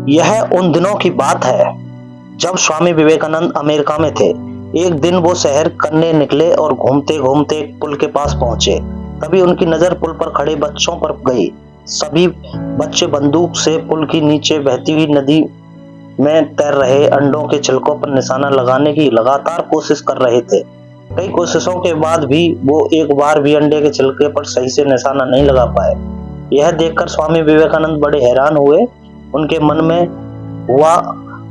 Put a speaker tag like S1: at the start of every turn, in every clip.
S1: यह उन दिनों की बात है जब स्वामी विवेकानंद अमेरिका में थे। एक दिन वो शहर करने निकले और घूमते घूमते एक पुल के पास पहुंचे। तभी उनकी नजर पुल पर खड़े बच्चों पर गई। सभी बच्चे बंदूक से पुल की नीचे बहती हुई नदी में तैर रहे अंडों के छिलकों पर निशाना लगाने की लगातार कोशिश कर रहे थे। कई कोशिशों के बाद भी वो एक बार भी अंडे के छिलके पर सही से निशाना नहीं लगा पाए। यह देखकर स्वामी विवेकानंद बड़े हैरान हुए। उनके मन में हुआ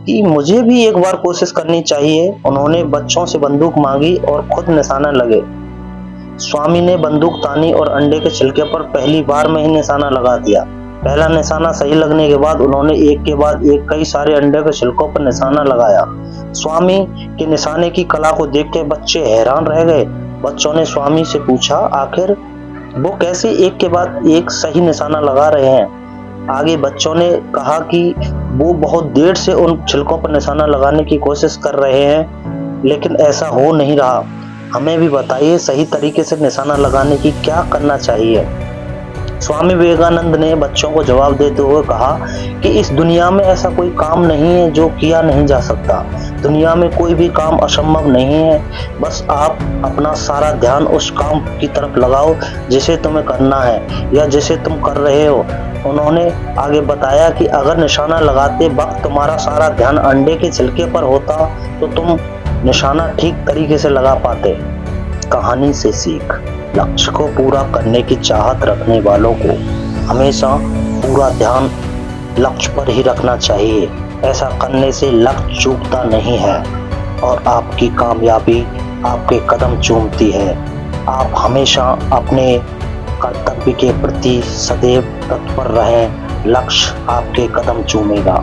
S1: कि मुझे भी एक बार कोशिश करनी चाहिए। उन्होंने बच्चों से बंदूक मांगी और खुद निशाना लगे। स्वामी ने बंदूक तानी और अंडे के छिलके पर पहली बार में ही निशाना लगा दिया। पहला निशाना सही लगने के बाद उन्होंने एक के बाद एक कई सारे अंडे के छिलकों पर निशाना लगाया। स्वामी के निशाने की कला को देख के बच्चे हैरान रह गए। बच्चों ने स्वामी से पूछा, आखिर वो कैसे एक के बाद एक सही निशाना लगा रहे हैं? आगे बच्चों ने कहा कि वो बहुत देर से उन छिलकों पर निशाना लगाने की कोशिश कर रहे हैं, लेकिन ऐसा हो नहीं रहा। हमें भी बताइए, सही तरीके से निशाना लगाने की क्या करना चाहिए? स्वामी विवेकानंद ने बच्चों को जवाब देते हुए कहा कि इस दुनिया में ऐसा कोई काम नहीं है जो किया नहीं जा सकता। दुनिया में कोई भी काम असंभव नहीं है। बस आप अपना सारा ध्यान उस काम की तरफ लगाओ जिसे तुम्हें करना है या जिसे तुम कर रहे हो। उन्होंने आगे बताया कि अगर निशाना लगाते वक्त तुम्हारा सारा ध्यान अंडे के छिलके पर होता तो तुम निशाना ठीक तरीके से लगा पाते। कहानी से सीख: लक्ष्य को पूरा करने की चाहत रखने वालों को हमेशा पूरा ध्यान लक्ष्य पर ही रखना चाहिए। ऐसा करने से लक्ष्य चूकता नहीं है और आपकी कामयाबी आपके कदम चूमती है। आप हमेशा अपने कर्तव्य के प्रति सदैव तत्पर रहें। लक्ष्य आपके कदम चूमेगा।